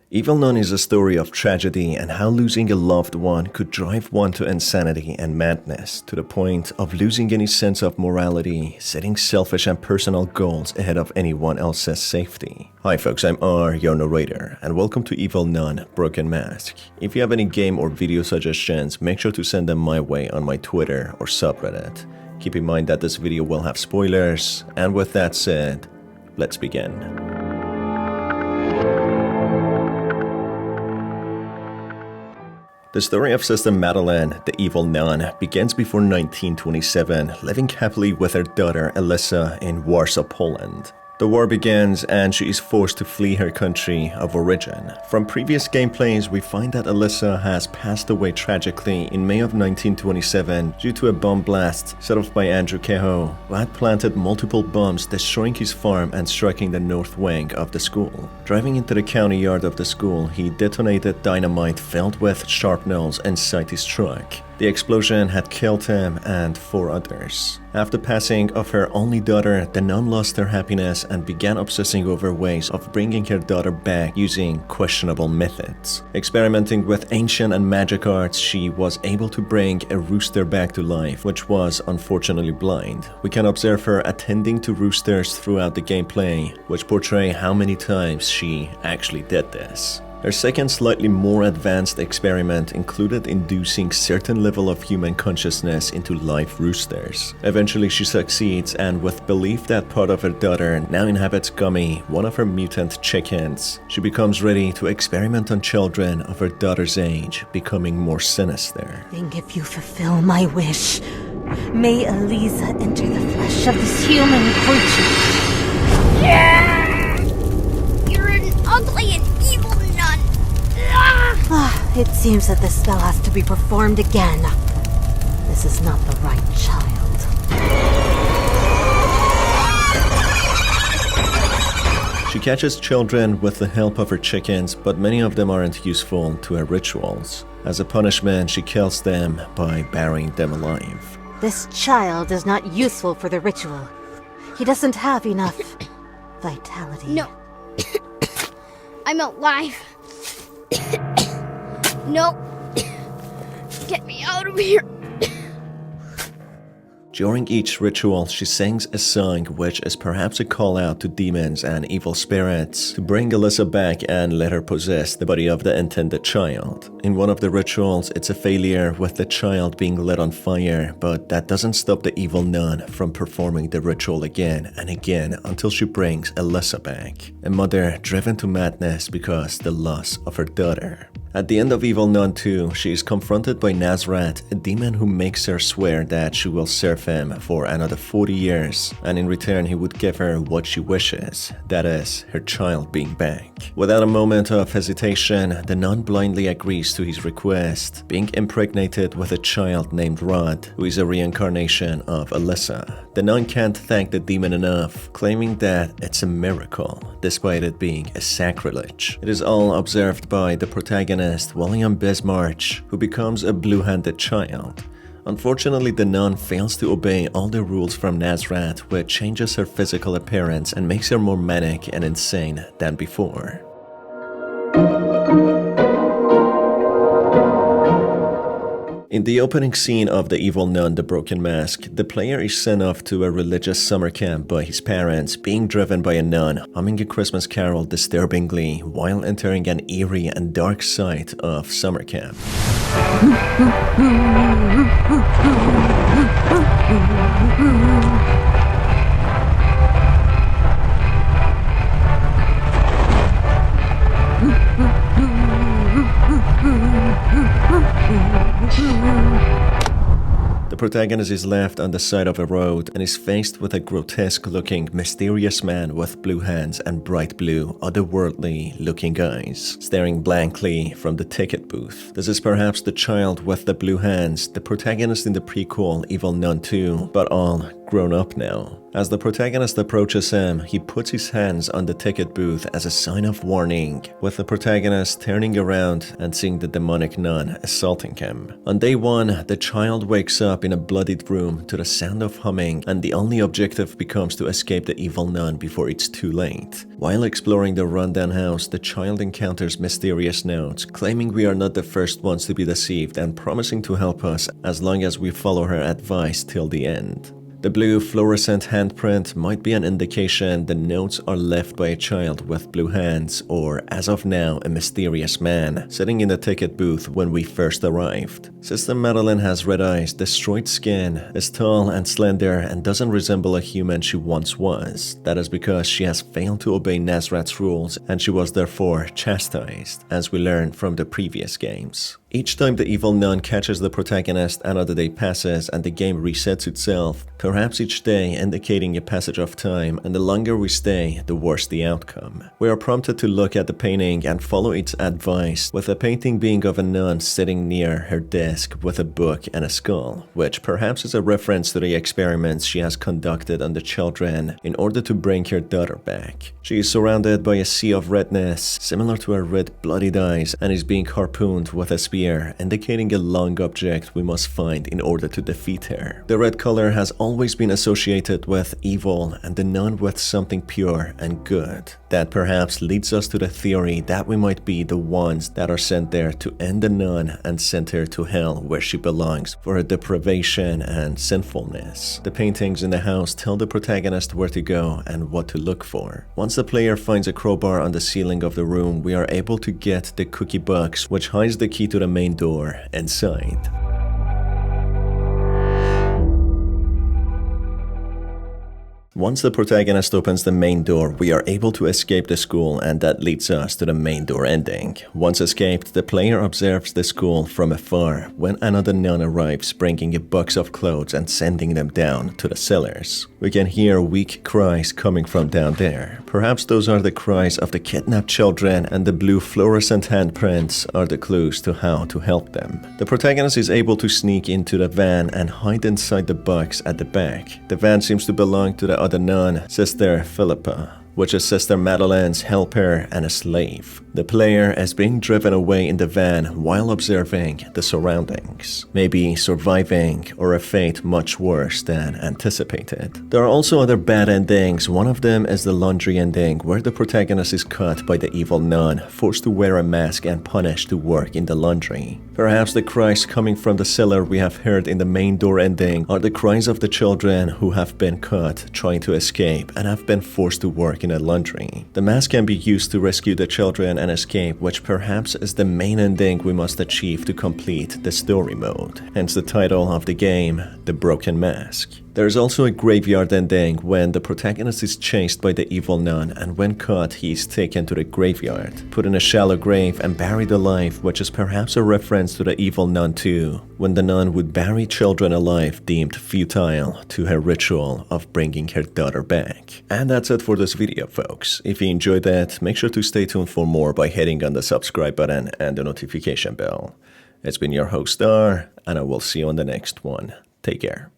Evil Nun is a story of tragedy and how losing a loved one could drive one to insanity and madness, to the point of losing any sense of morality, setting selfish and personal goals ahead of anyone else's safety. Hi folks, I'm R, your narrator, and welcome to Evil Nun Broken Mask. If you have any game or video suggestions, make sure to send them my way on my Twitter or subreddit. Keep in mind that this video will have spoilers, and with that said, let's begin. The story of Sister Madeleine, the evil nun, begins before 1927, living happily with her daughter Alyssa in Warsaw, Poland. The war begins and she is forced to flee her country of origin. From previous gameplays, we find that Alyssa has passed away tragically in May of 1927 due to a bomb blast set off by Andrew Kehoe, who had planted multiple bombs, destroying his farm and striking the north wing of the school. Driving into the county yard of the school, he detonated dynamite filled with shrapnels inside his truck. The explosion had killed him and 4 others. After passing of her only daughter, the nun lost her happiness and began obsessing over ways of bringing her daughter back using questionable methods. Experimenting with ancient and magic arts, she was able to bring a rooster back to life, which was unfortunately blind. We can observe her attending to roosters throughout the gameplay, which portray how many times she actually did this. Her second, slightly more advanced experiment included inducing certain level of human consciousness into live roosters. Eventually she succeeds, and with belief that part of her daughter now inhabits Gummy, one of her mutant chickens, she becomes ready to experiment on children of her daughter's age, becoming more sinister. I think if you fulfill my wish, may Eliza enter the flesh of this human creature. Yeah! You're an ugly and evil nun. It seems that the spell has to be performed again. This is not the right child. She catches children with the help of her chickens, but many of them aren't useful to her rituals. As a punishment, she kills them by burying them alive. This child is not useful for the ritual. He doesn't have enough vitality. No. I'm alive. No. Get me out of here. During each ritual, she sings a song which is perhaps a call out to demons and evil spirits to bring Alyssa back and let her possess the body of the intended child. In one of the rituals, it's a failure with the child being lit on fire, but that doesn't stop the evil nun from performing the ritual again and again until she brings Alyssa back. A mother driven to madness because the loss of her daughter. At the end of Evil Nun 2, she is confronted by Nazrat, a demon who makes her swear that she will serve him for another 40 years, and in return he would give her what she wishes, that is, her child being back. Without a moment of hesitation, the nun blindly agrees to his request, being impregnated with a child named Rod, who is a reincarnation of Alyssa. The nun can't thank the demon enough, claiming that it's a miracle, despite it being a sacrilege. It is all observed by the protagonist, William Bismarck, who becomes a blue-handed child. Unfortunately, the nun fails to obey all the rules from Nazrat, which changes her physical appearance and makes her more manic and insane than before. In the opening scene of The Evil Nun, The Broken Mask, the player is sent off to a religious summer camp by his parents, being driven by a nun, humming a Christmas carol disturbingly while entering an eerie and dark side of summer camp. The protagonist is left on the side of a road and is faced with a grotesque-looking, mysterious man with blue hands and bright blue, otherworldly-looking eyes, staring blankly from the ticket booth. This is perhaps the child with the blue hands, the protagonist in the prequel Evil Nun 2, but all grown up now. As the protagonist approaches him, he puts his hands on the ticket booth as a sign of warning, with the protagonist turning around and seeing the demonic nun assaulting him. On day 1, the child wakes up in a bloodied room to the sound of humming, and the only objective becomes to escape the evil nun before it's too late. While exploring the rundown house, the child encounters mysterious notes claiming we are not the first ones to be deceived and promising to help us as long as we follow her advice till the end. The blue fluorescent handprint might be an indication the notes are left by a child with blue hands, or as of now, a mysterious man sitting in the ticket booth when we first arrived. Sister Madeleine has red eyes, destroyed skin, is tall and slender, and doesn't resemble a human she once was. That is because she has failed to obey Nazrat's rules, and she was therefore chastised, as we learned from the previous games. Each time the evil nun catches the protagonist, another day passes and the game resets itself, perhaps each day indicating a passage of time, and the longer we stay, the worse the outcome. We are prompted to look at the painting and follow its advice, with the painting being of a nun sitting near her desk with a book and a skull, which perhaps is a reference to the experiments she has conducted on the children in order to bring her daughter back. She is surrounded by a sea of redness, similar to her red bloodied eyes, and is being harpooned with a spear, indicating a long object we must find in order to defeat her. The red color has always been associated with evil and the nun with something pure and good. That perhaps leads us to the theory that we might be the ones that are sent there to end the nun and send her to hell where she belongs for her deprivation and sinfulness. The paintings in the house tell the protagonist where to go and what to look for. Once the player finds a crowbar on the ceiling of the room, we are able to get the cookie box, which hides the key to the main door inside. Once the protagonist opens the main door, we are able to escape the school, and that leads us to the main door ending. Once escaped, the player observes the school from afar when another nun arrives bringing a box of clothes and sending them down to the cellars. We can hear weak cries coming from down there. Perhaps those are the cries of the kidnapped children, and the blue fluorescent handprints are the clues to how to help them. The protagonist is able to sneak into the van and hide inside the box at the back. The van seems to belong to the other nun, Sister Philippa, which is Sister Madeleine's helper and a slave. The player is being driven away in the van while observing the surroundings, maybe surviving or a fate much worse than anticipated. There are also other bad endings. One of them is the laundry ending, where the protagonist is caught by the evil nun, forced to wear a mask and punished to work in the laundry. Perhaps the cries coming from the cellar we have heard in the main door ending are the cries of the children who have been caught trying to escape and have been forced to work in a laundry. The mask can be used to rescue the children and escape, which perhaps is the main ending we must achieve to complete the story mode. Hence the title of the game, The Broken Mask. There is also a graveyard ending when the protagonist is chased by the evil nun, and when caught he is taken to the graveyard, put in a shallow grave and buried alive, which is perhaps a reference to the evil nun too, when the nun would bury children alive deemed futile to her ritual of bringing her daughter back. And that's it for this video, folks. If you enjoyed that, make sure to stay tuned for more by hitting on the subscribe button and the notification bell. It's been your host Star, and I will see you on the next one. Take care.